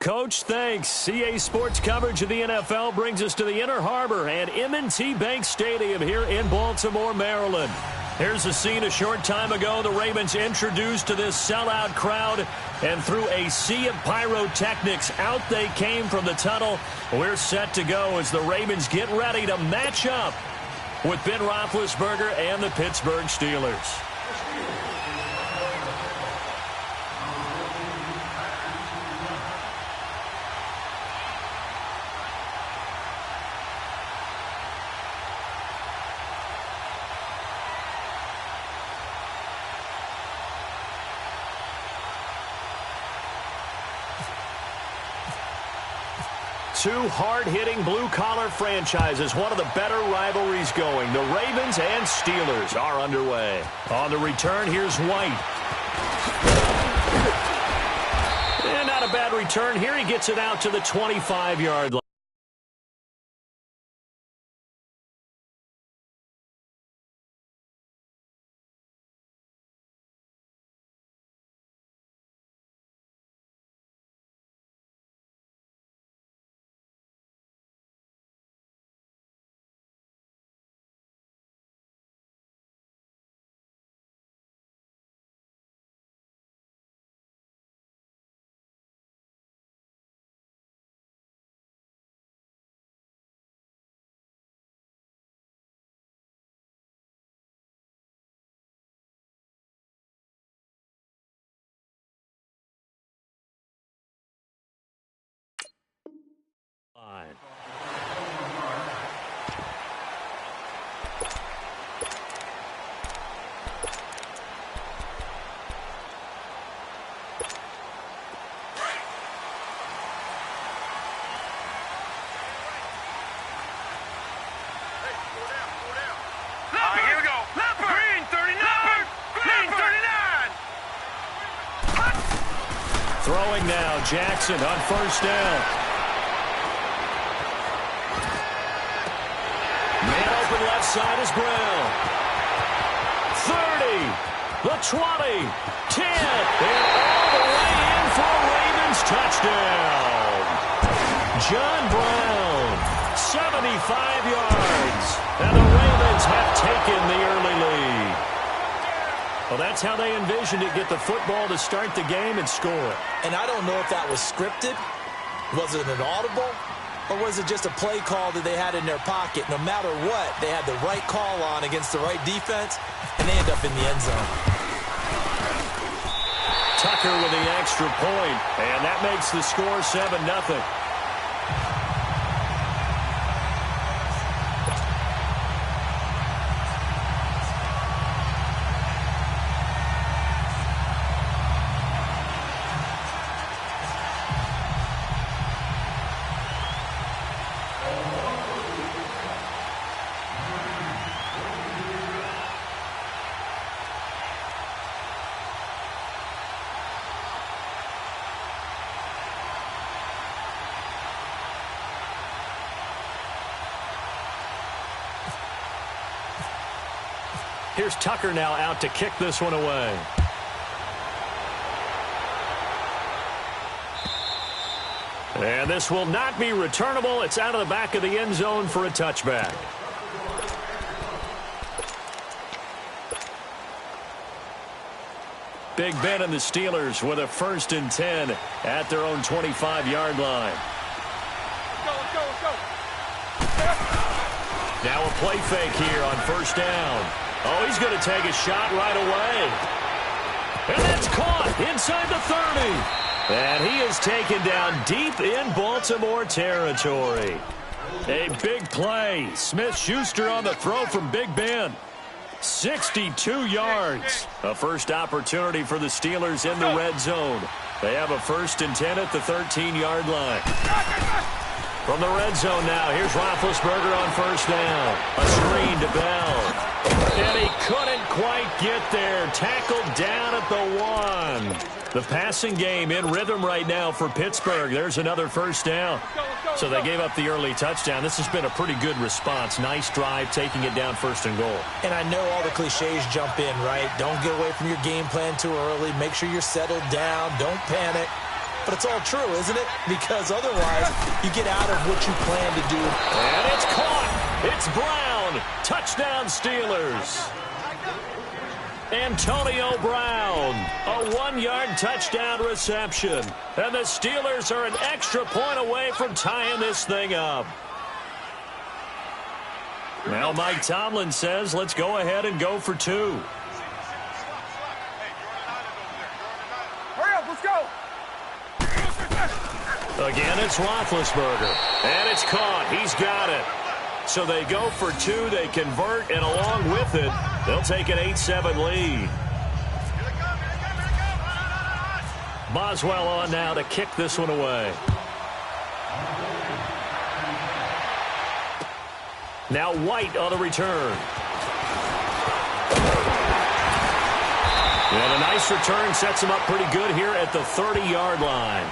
Coach, thanks. CA Sports coverage of the NFL brings us to the Inner Harbor and M&T Bank Stadium here in Baltimore, Maryland. Here's the scene a short time ago. The Ravens introduced to this sellout crowd, and through a sea of pyrotechnics, out they came from the tunnel. We're set to go as the Ravens get ready to match up with Ben Roethlisberger and the Pittsburgh Steelers. Two hard-hitting blue-collar franchises, one of the better rivalries going. The Ravens and Steelers are underway. On the return, here's White. And not a bad return here. He gets it out to the 25-yard line. Throwing now, Jackson on first down. Man open left side is Brown. 30, the 20, 10, and all the way in for a Ravens touchdown. John Brown, 75 yards, and the Ravens have taken the early lead. Well, that's how they envisioned it, get the football to start the game and score. And I don't know if that was scripted. Was it an audible? Or was it just a play call that they had in their pocket? No matter what, they had the right call on against the right defense, and they end up in the end zone. Tucker with the extra point, and that makes the score 7-0. Here's Tucker now out to kick this one away. And this will not be returnable. It's out of the back of the end zone for a touchback. Big Ben and the Steelers with a 1st and 10 at their own 25-yard line. Let's go. Now a play fake here on first down. Oh, he's going to take a shot right away. And that's caught inside the 30. And he is taken down deep in Baltimore territory. A big play. Smith-Schuster on the throw from Big Ben. 62 yards. A first opportunity for the Steelers in the red zone. They have a 1st and 10 at the 13-yard line. From the red zone now, here's Roethlisberger on first down. A screen to Bell. And he couldn't quite get there. Tackled down at the 1. The passing game in rhythm right now for Pittsburgh. There's another first down. So they gave up the early touchdown. This has been a pretty good response. Nice drive, taking it down 1st and goal. And I know all the cliches jump in, right? Don't get away from your game plan too early. Make sure you're settled down. Don't panic. but it's all true, isn't it? Because otherwise, you get out of what you plan to do. And it's caught. It's Brown. Touchdown, Steelers. Antonio Brown, a 1-yard touchdown reception. And the Steelers are an extra point away from tying this thing up. Now Mike Tomlin says, let's go ahead and go for 2. Hurry up, let's go. Again, it's Roethlisberger. And it's caught. He's got it. So they go for 2. They convert, and along with it, they'll take an 8-7 lead. Boswell on now to kick this one away. Now White on the return. And a nice return sets him up pretty good here at the 30-yard line.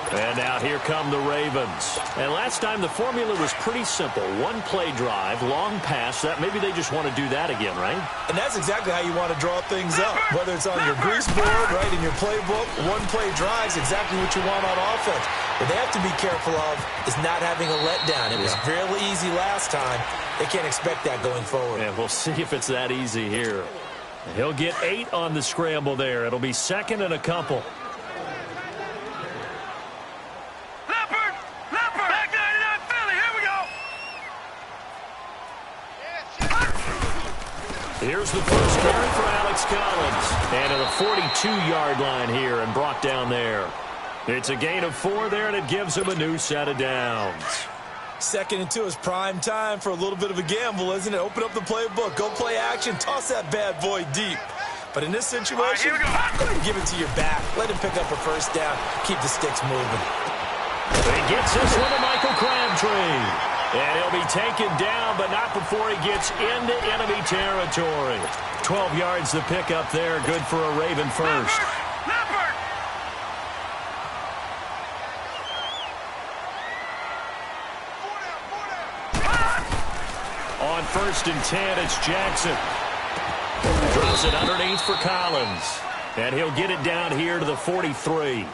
And now here come the Ravens. And last time the formula was pretty simple. 1-play drive, long pass. That maybe they just want to do that again, right? And that's exactly how you want to draw things up. Whether it's on your grease board, right, in your playbook, 1-play drive is exactly what you want on offense. What they have to be careful of is not having a letdown. It was really easy last time. They can't expect that going forward. Yeah, we'll see if it's that easy here. He'll get 8 on the scramble there. It'll be 2nd and a couple. Here's the first carry for Alex Collins. And to the 42-yard line here and brought down there. It's a gain of 4 there, and it gives him a new set of downs. 2nd and 2 is prime time for a little bit of a gamble, isn't it? Open up the playbook, go play action, toss that bad boy deep. But in this situation, go ahead and give it to your back. Let him pick up a first down. Keep the sticks moving. He gets this one to Michael Crabtree. And he'll be taken down, but not before he gets into enemy territory. 12 yards to pick up there. Good for a Raven first. On 1st and 10, it's Jackson. Drops it underneath for Collins. And he'll get it down here to the 43.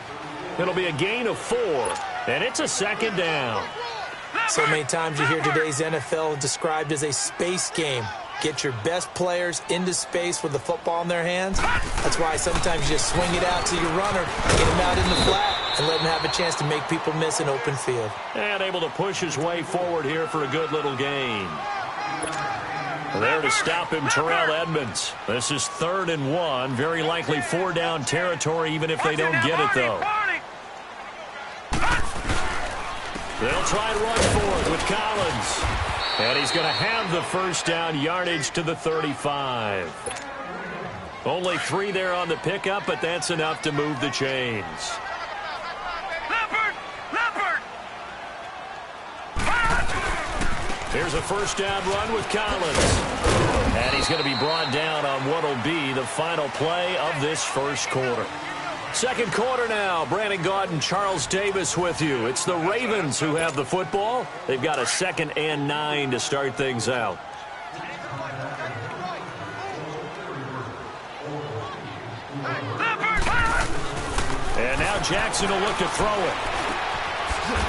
It'll be a gain of 4. And it's a 2nd down. So many times you hear today's NFL described as a space game. Get your best players into space with the football in their hands. That's why sometimes you just swing it out to your runner, get him out in the flat, and let him have a chance to make people miss an open field. And able to push his way forward here for a good little gain. There to stop him, Terrell Edmonds. This is 3rd and 1. Very likely 4-down territory, even if they don't get it, though. They'll try and run for it with Collins. And he's going to have the first down, yardage to the 35. Only 3 there on the pickup, but that's enough to move the chains. Here's a first down run with Collins. And he's going to be brought down on what will be the final play of this first quarter. Second quarter now. Brandon Gaudin, Charles Davis with you. It's the Ravens who have the football. They've got a 2nd and 9 to start things out. And now Jackson will look to throw it.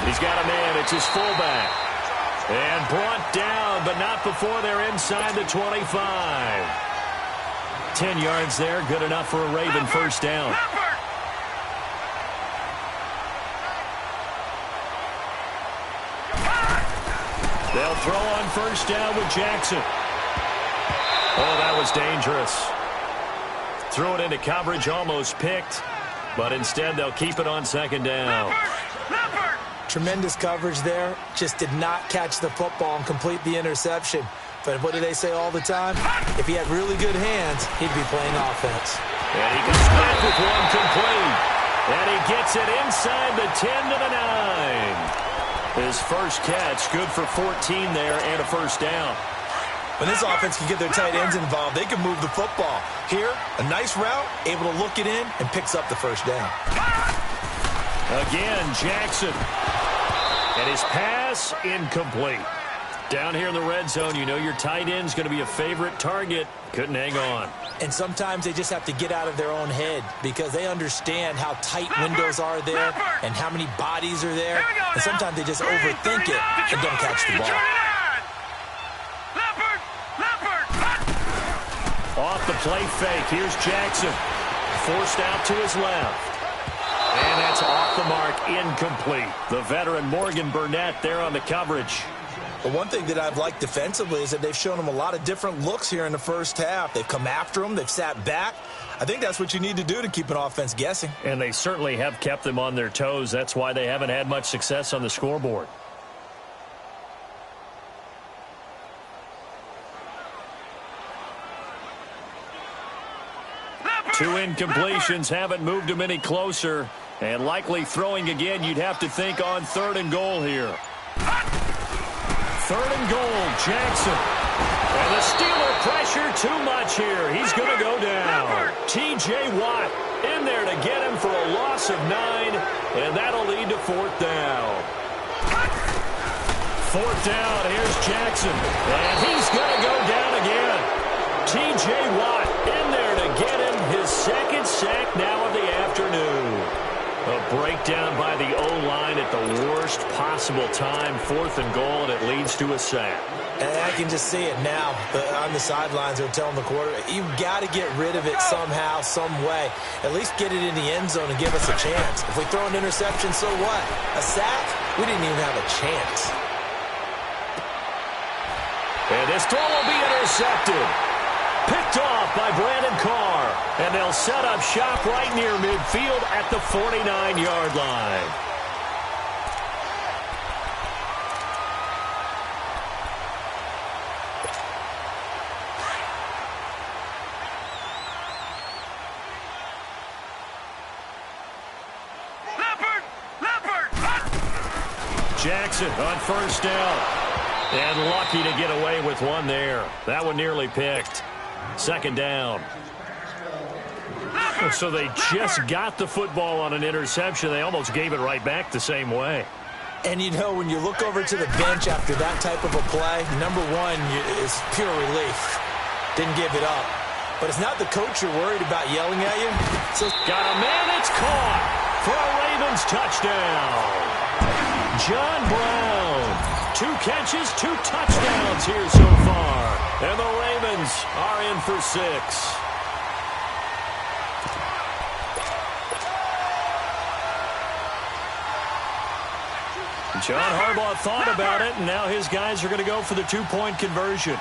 He's got a man. It's his fullback. And brought down, but not before they're inside the 25. 10 yards there. Good enough for a Raven first down. They'll throw on first down with Jackson. Oh, that was dangerous. Threw it into coverage, almost picked. But instead, they'll keep it on 2nd down. Tremendous coverage there. Just did not catch the football and complete the interception. But what do they say all the time? If he had really good hands, he'd be playing offense. And he comes back with one complete. And he gets it inside the 10 to the 9. His first catch, good for 14 there and a first down. When this offense can get their tight ends involved, they can move the football. Here, a nice route, able to look it in, and picks up the first down. Again, Jackson. And his pass incomplete. Down here in the red zone, you know your tight end's going to be a favorite target. Couldn't hang on. And sometimes they just have to get out of their own head because they understand how tight windows are there and how many bodies are there. And sometimes they just overthink it and don't catch the ball. Off the play fake. Here's Jackson. Forced out to his left. And that's off the mark, incomplete. The veteran Morgan Burnett there on the coverage. But one thing that I've liked defensively is that they've shown them a lot of different looks here in the first half. They've come after them. They've sat back. I think that's what you need to do to keep an offense guessing. And they certainly have kept them on their toes. That's why they haven't had much success on the scoreboard. Two incompletions haven't moved them any closer. And likely throwing again, you'd have to think on 3rd and goal here. 3rd and goal, Jackson. And the Steeler pressure too much here. He's going to go down. T.J. Watt in there to get him for a loss of 9, and that'll lead to 4th down. 4th down, here's Jackson. And he's going to go down again. T.J. Watt in there to get him his 2nd sack now of the afternoon. A breakdown by the O-line at the worst possible time. 4th and goal, and it leads to a sack. And I can just see it now. On the sidelines, they're telling the quarterback, you've got to get rid of it somehow, some way. At least get it in the end zone and give us a chance. If we throw an interception, so what? A sack? We didn't even have a chance. And this throw will be intercepted. Picked off by Brandon Carr. And they'll set up shop right near midfield at the 49-yard line. Jackson on 1st down. And lucky to get away with one there. That one nearly picked. 2nd down. So they just got the football on an interception. They almost gave it right back the same way. And, you know, when you look over to the bench after that type of a play, number one is pure relief. Didn't give it up. But it's not the coach you're worried about yelling at you. So got a man. It's caught for a Ravens touchdown. John Brown. 2 catches, 2 touchdowns here so far. And the Ravens are in for 6. John Harbaugh thought about it, and now his guys are going to go for the 2-point conversion.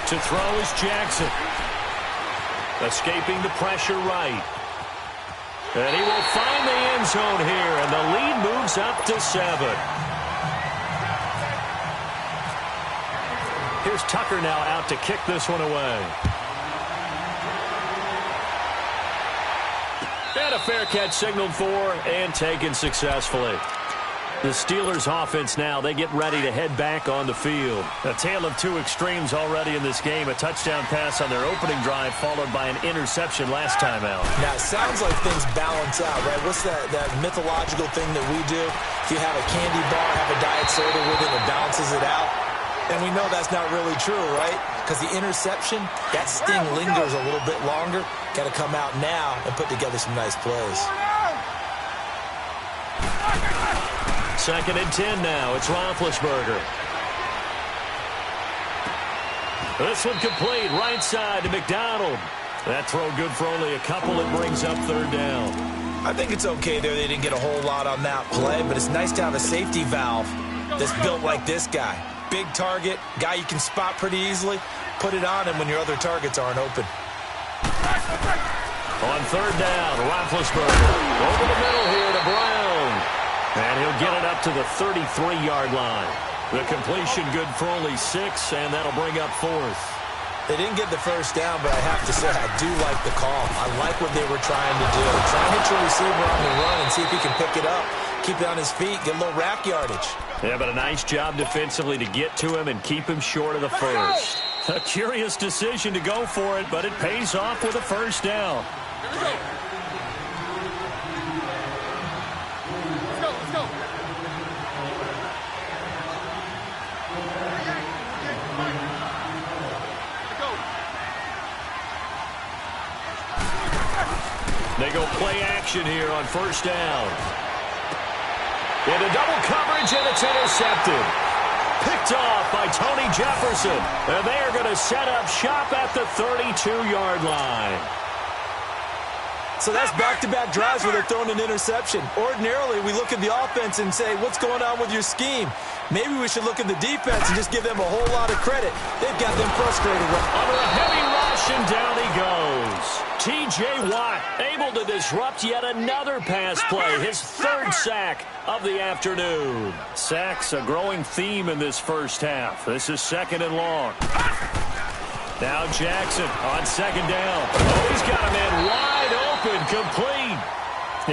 To throw is Jackson. Escaping the pressure right. And he will find the end zone here, and the lead moves up to 7. Here's Tucker now out to kick this one away. And a fair catch signaled for and taken successfully. The Steelers offense now, they get ready to head back on the field. A tale of 2 extremes already in this game. A touchdown pass on their opening drive followed by an interception last time out. Now, it sounds like things balance out, right? What's that mythological thing that we do? If you have a candy bar, have a diet soda with it, it balances it out. And we know that's not really true, right? Because the interception, that sting lingers a little bit longer. Got to come out now and put together some nice plays. 2nd and 10 now. It's Roethlisberger. This one complete. Right side to McDonald. That throw good for only a couple. It brings up 3rd down. I think it's okay there. They didn't get a whole lot on that play, but it's nice to have a safety valve that's built like this guy. Big target, guy you can spot pretty easily. Put it on him when your other targets aren't open. On 3rd down, Roethlisberger over the middle here to Brown. And he'll get it up to the 33-yard line. The completion good for only 6, and that'll bring up 4th. They didn't get the 1st down, but I have to say I do like the call. I like what they were trying to do. Try and hit your receiver on the run and see if he can pick it up. Keep it on his feet, get a little rack yardage. Yeah, but a nice job defensively to get to him and keep him short of the 1st. A curious decision to go for it, but it pays off with a 1st down. Here we go. Let's go, let's go. They go play action here on first down. Into double coverage, and it's intercepted. Picked off by Tony Jefferson. And they are going to set up shop at the 32-yard line. So that's back-to-back drives where they're throwing an interception. Ordinarily, we look at the offense and say, what's going on with your scheme? Maybe we should look at the defense and just give them a whole lot of credit. They've got them frustrated. Under a heavy rush, and down he goes. T.J. Watt able to disrupt yet another pass play. His third sack of the afternoon. Sacks a growing theme in this first half. This is second and long. Now Jackson on second down. Oh, he's got him in wide open, complete.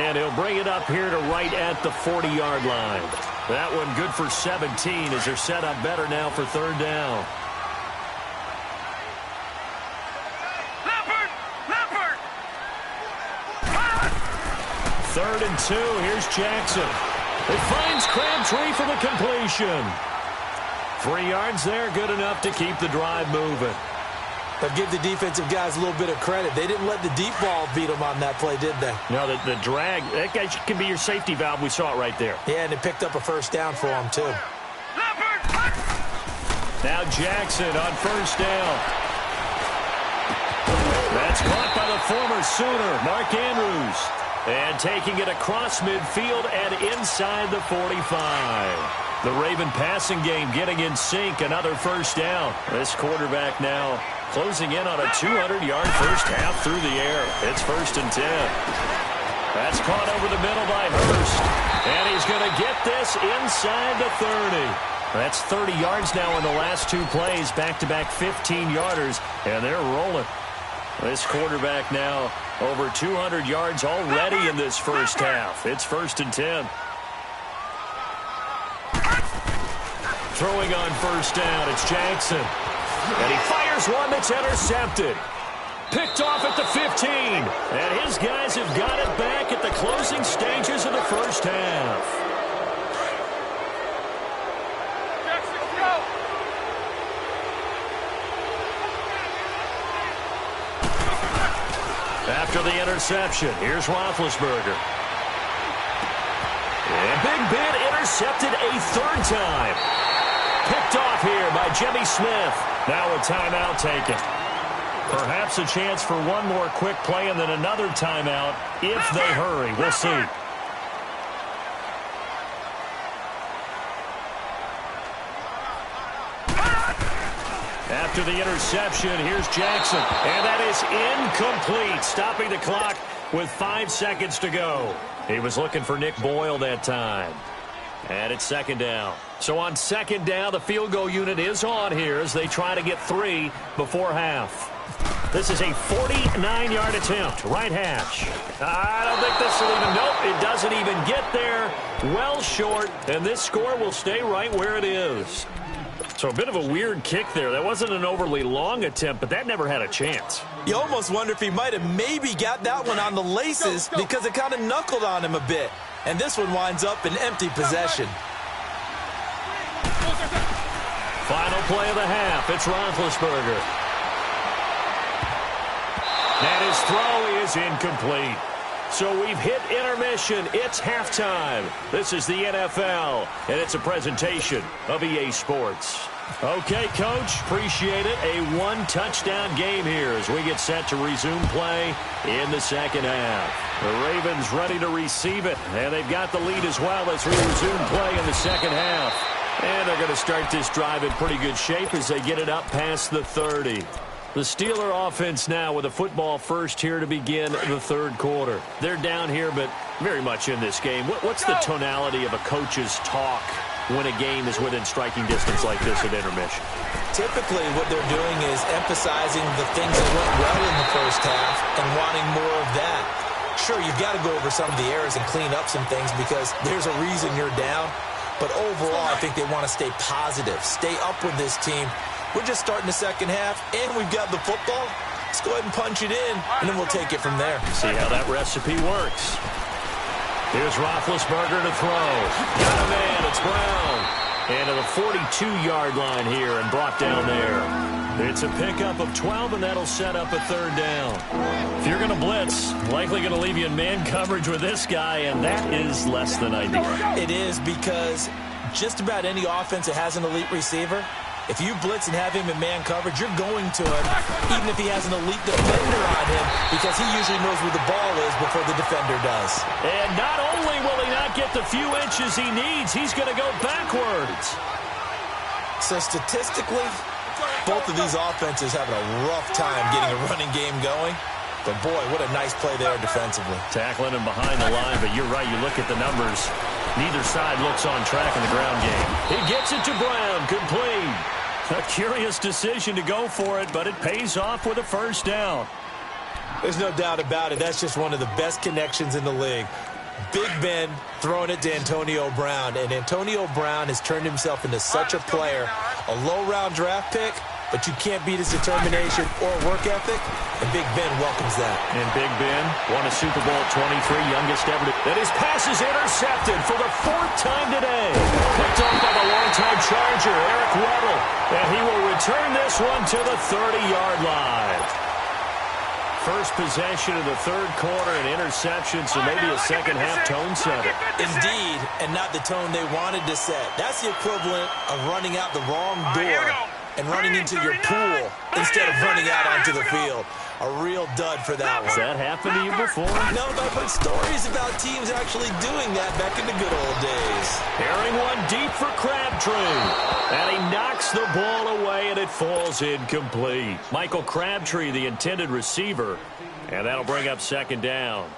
And he'll bring it up here to right at the 40-yard line. That one good for 17 as they're set up better now for third down. Third and 2. Here's Jackson. It finds Crabtree for the completion. 3 yards there, good enough to keep the drive moving. But give the defensive guys a little bit of credit. They didn't let the deep ball beat them on that play, did they? No, the drag, that guy can be your safety valve. We saw it right there. Yeah, and it picked up a first down for them, too. Now Jackson on first down. That's caught by the former Sooner, Mark Andrews. And taking it across midfield and inside the 45. The Raven passing game getting in sync. Another first down. This quarterback now closing in on a 200-yard first half through the air. It's first and 10. That's caught over the middle by Hurst. And he's going to get this inside the 30. That's 30 yards now in the last 2 plays. Back-to-back 15-yarders. And they're rolling. This quarterback now over 200 yards already in this first half. It's first and 10. Throwing on first down, it's Jackson. And he fires one that's intercepted. Picked off at the 15. And his guys have got it back at the closing stages of the first half. After the interception, here's Roethlisberger. And Big Ben intercepted a third time. Picked off here by Jimmy Smith. Now a timeout taken. Perhaps a chance for one more quick play and then another timeout if they hurry. We'll see. After the interception, here's Jackson. And that is incomplete, stopping the clock with 5 seconds to go. He was looking for Nick Boyle that time. And it's second down. So on second down, the field goal unit is on here as they try to get 3 before half. This is a 49-yard attempt, right hash. I don't think this will even, nope, it doesn't even get there. Well short, and this score will stay right where it is. So a bit of a weird kick there. That wasn't an overly long attempt, but that never had a chance. You almost wonder if he might have maybe got that one on the laces because it kind of knuckled on him a bit. And this one winds up in empty possession. Final play of the half. It's Roethlisberger. And his throw is incomplete. So we've hit intermission. It's halftime. This is the NFL, and it's a presentation of EA Sports. Okay, Coach, appreciate it. A 1-touchdown game here as we get set to resume play in the second half. The Ravens ready to receive it, and they've got the lead as well as we resume play in the second half. And they're going to start this drive in pretty good shape as they get it up past the 30. The Steeler offense now with a football first here to begin the third quarter. They're down here, but very much in this game. What's the tonality of a coach's talk when a game is within striking distance like this at intermission? Typically, what they're doing is emphasizing the things that went well in the first half and wanting more of that. Sure, you've got to go over some of the errors and clean up some things because there's a reason you're down. But overall, I think they want to stay positive, stay up with this team. We're just starting the second half, and we've got the football. Let's go ahead and punch it in, and then we'll take it from there. See how that recipe works. Here's Roethlisberger to throw. Got a man. It's Brown. Into the 42-yard line here and brought down there. It's a pickup of 12, and that'll set up a third down. If you're going to blitz, likely going to leave you in man coverage with this guy, and that is less than ideal. It is, because just about any offense that has an elite receiver, if you blitz and have him in man coverage, you're going to him, even if he has an elite defender on him, because he usually knows where the ball is before the defender does. And not only will he not get the few inches he needs, he's going to go backwards. So statistically, both of these offenses having a rough time getting a running game going. But, boy, what a nice play there defensively. Tackling him behind the line, but you're right, you look at the numbers. Neither side looks on track in the ground game. He gets it to Brown, complete. A curious decision to go for it, but it pays off with a first down. There's no doubt about it. That's just one of the best connections in the league. Big Ben throwing it to Antonio Brown, and Antonio Brown has turned himself into such a player. A low-round draft pick, but you can't beat his determination or work ethic, and Big Ben welcomes that. And Big Ben won a Super Bowl at 23, youngest ever. And his pass is intercepted for the 4th time today. Picked off by the longtime Charger, Eric Weddle. And he will return this one to the 30-yard line. First possession of the third quarter, an interception, so maybe a second-half tone setter. Indeed, and not the tone they wanted to set. That's the equivalent of running out the wrong door and running into your pool instead of running out onto the field. A real dud for that one. Has that happened to you before? No, but I've heard stories about teams actually doing that back in the good old days. Carrying one deep for Crabtree. And he knocks the ball away, and it falls incomplete. Michael Crabtree, the intended receiver. And that'll bring up second down.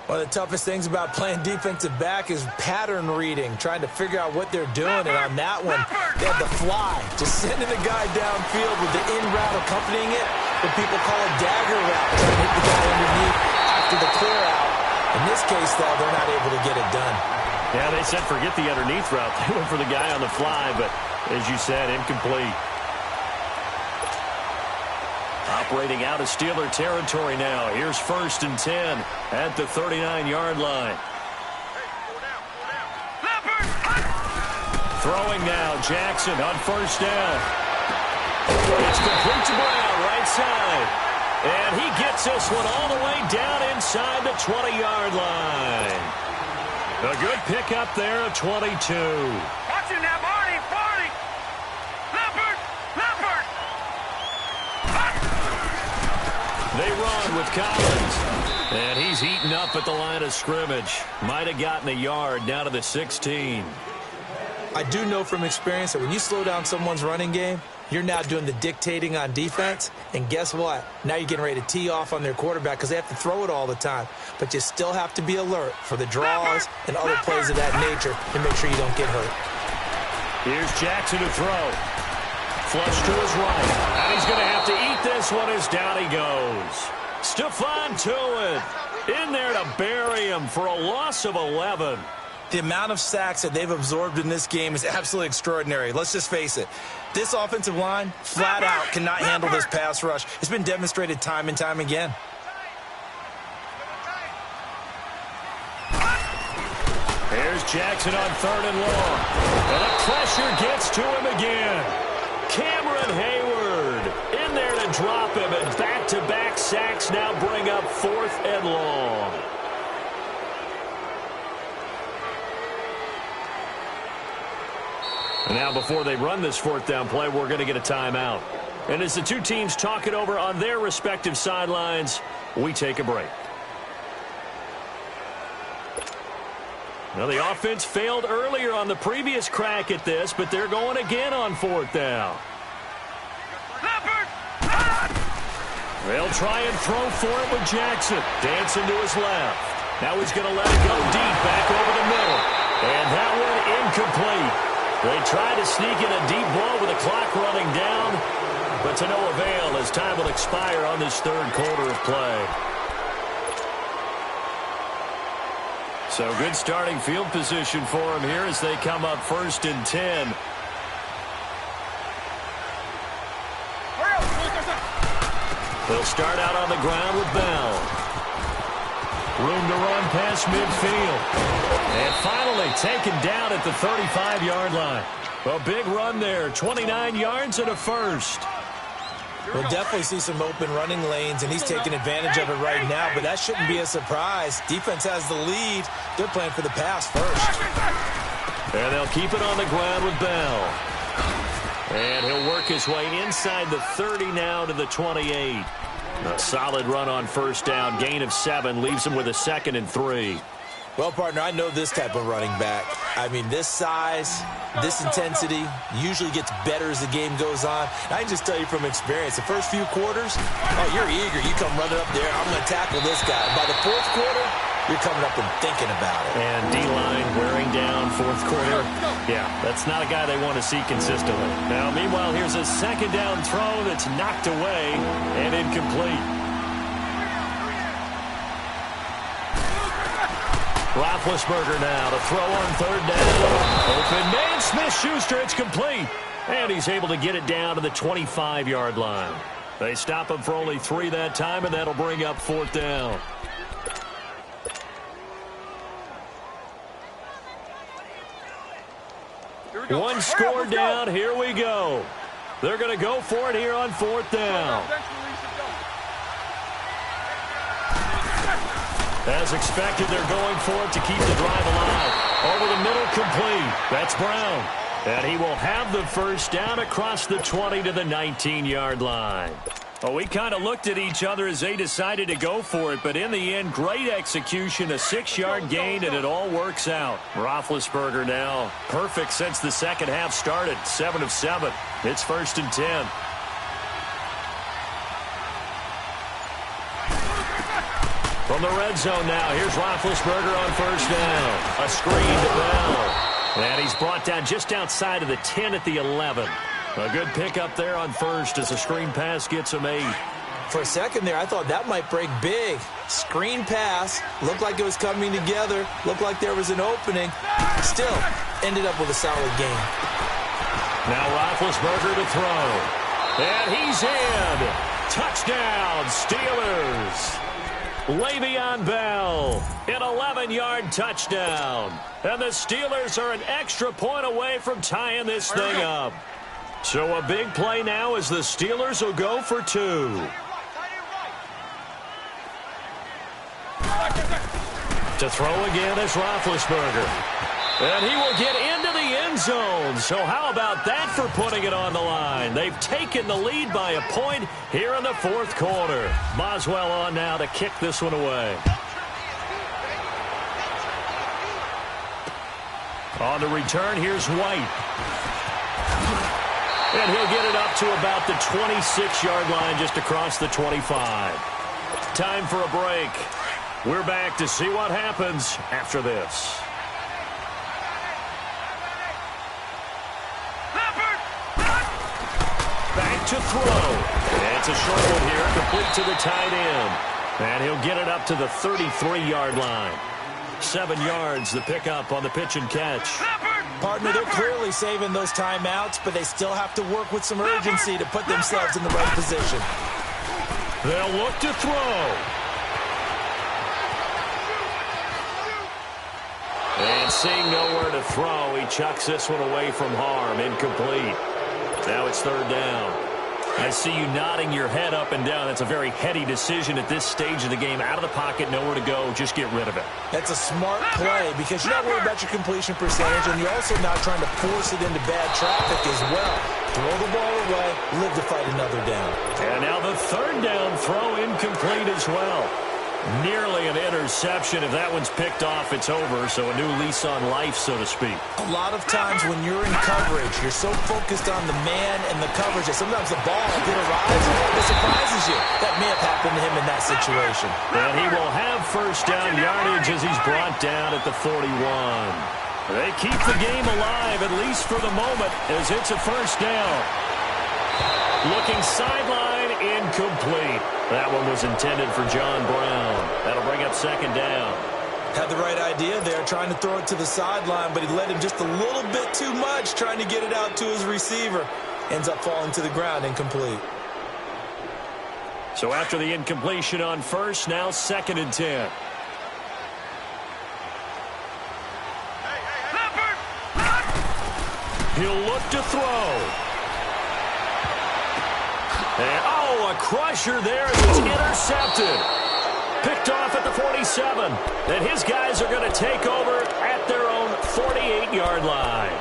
One of the toughest things about playing defensive back is pattern reading, trying to figure out what they're doing. And on that one, they had the fly, just sending a guy downfield with the in route accompanying it. What people call a dagger route, trying to hit the guy underneath after the clear out. In this case, though, they're not able to get it done. Yeah, they said forget the underneath route. They went for the guy on the fly, but as you said, incomplete. Operating out of Steeler territory now. Here's 1st and 10 at the 39-yard line. Throwing now, Jackson on first down. It's complete to Brown, right side. And he gets this one all the way down inside the 20-yard line. A good pickup there of 22. Watching that, Marty. Leopard. They run with Collins. And he's eaten up at the line of scrimmage. Might have gotten a yard down to the 16. I do know from experience that when you slow down someone's running game, you're now doing the dictating on defense. And guess what? Now you're getting ready to tee off on their quarterback because they have to throw it all the time. But you still have to be alert for the draws and other plays of that nature to make sure you don't get hurt. Here's Jackson to throw. Flush to his right. And he's going to have to eat this one as down he goes. Stephon Tuitt in there to bury him for a loss of 11. The amount of sacks that they've absorbed in this game is absolutely extraordinary. Let's just face it. This offensive line, flat out, cannot handle this pass rush. It's been demonstrated time and time again. There's Jackson on 3rd and long. And the pressure gets to him again. Cameron Hayward in there to drop him. And back-to-back sacks now bring up 4th and long. And now before they run this 4th down play, we're going to get a timeout. And as the two teams talk it over on their respective sidelines, we take a break. Well, the offense failed earlier on the previous crack at this, but they're going again on 4th down. They'll try and throw for it with Jackson. Dancing to his left. Now he's going to let it go deep back over the middle. And that one incomplete. They tried to sneak in a deep ball with the clock running down, but to no avail as time will expire on this 3rd quarter of play. So good starting field position for him here as they come up 1st and 10. They'll start out on the ground with Bell. Room to run past midfield. And finally taken down at the 35-yard line. A big run there, 29 yards and a first. We'll definitely see some open running lanes, and he's taking advantage of it right now, but that shouldn't be a surprise. Defense has the lead. They're playing for the pass first. And they'll keep it on the ground with Bell. And he'll work his way inside the 30 now to the 28. A solid run on first down. Gain of 7 leaves him with a 2nd and 3. Well, partner, I know this type of running back. I mean, this size, this intensity usually gets better as the game goes on. I can just tell you from experience, the first few quarters, oh, you're eager. You come running up there, I'm going to tackle this guy. By the fourth quarter, you're coming up and thinking about it. And D-line wearing down fourth quarter. Yeah, that's not a guy they want to see consistently. Now, meanwhile, here's a 2nd down throw that's knocked away and incomplete. Roethlisberger now to throw on 3rd down. Open man, Smith-Schuster, it's complete. And he's able to get it down to the 25-yard line. They stop him for only 3 that time, and that'll bring up 4th down. One score down, here we go. They're going to go for it here on 4th down. As expected, they're going for it to keep the drive alive. Over the middle, complete. That's Brown. And he will have the first down across the 20 to the 19-yard line. Well, we kind of looked at each other as they decided to go for it, but in the end, great execution, a 6-yard gain, and it all works out. Roethlisberger now perfect since the second half started, 7 of 7. It's 1st and 10. From the red zone now, here's Roethlisberger on first down. A screen to Bell. And he's brought down just outside of the 10 at the 11. A good pickup there on first as a screen pass gets him 8. For a second there, I thought that might break big. Screen pass, looked like it was coming together, looked like there was an opening. Still, ended up with a solid game. Now Roethlisberger to throw. And he's in. Touchdown, Steelers. Le'Veon Bell, an 11-yard touchdown. And the Steelers are an extra point away from tying this thing up. So a big play now as the Steelers will go for 2. To throw again is Roethlisberger. And he will get into the end zone. So how about that for putting it on the line? They've taken the lead by a point here in the 4th quarter. Boswell on now to kick this one away. On the return, here's White. And he'll get it up to about the 26-yard line just across the 25. Time for a break. We're back to see what happens after this. Back to throw. And it's a short one here, complete to the tight end. And he'll get it up to the 33-yard line. 7 yards, the pickup on the pitch and catch. Partner, they're clearly saving those timeouts, but they still have to work with some urgency to put themselves in the right position. They'll look to throw. And seeing nowhere to throw, he chucks this one away from harm. Incomplete. Now it's 3rd down. I see you nodding your head up and down. That's a very heady decision at this stage of the game. Out of the pocket, nowhere to go. Just get rid of it. That's a smart play because you're not worried about your completion percentage, and you're also not trying to force it into bad traffic as well. Throw the ball away, live to fight another down. And now the 3rd down throw incomplete as well. Nearly an interception. If that one's picked off, it's over. So a new lease on life, so to speak. A lot of times when you're in coverage, you're so focused on the man and the coverage that sometimes the ball that arrives, it surprises you. That may have happened to him in that situation. And he will have first down yardage as he's brought down at the 41. They keep the game alive, at least for the moment, as it's a first down. Looking sideline, incomplete. That one was intended for John Brown. That'll bring up 2nd down. Had the right idea there, trying to throw it to the sideline, but he led him just a little bit too much, trying to get it out to his receiver. Ends up falling to the ground, incomplete. So after the incompletion on first, now 2nd and 10. He'll look to throw. And, oh, a crusher there. It was intercepted. Picked off at the 47. And his guys are going to take over at their own 48-yard line.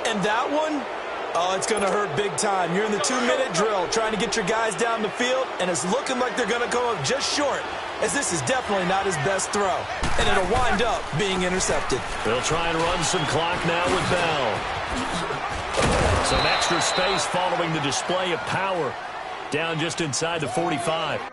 And that one, oh, it's going to hurt big time. You're in the 2-minute drill trying to get your guys down the field, and it's looking like they're going to come up just short, as this is definitely not his best throw. And it'll wind up being intercepted. They'll try and run some clock now with Bell. Some extra space following the display of power. Down just inside the 45.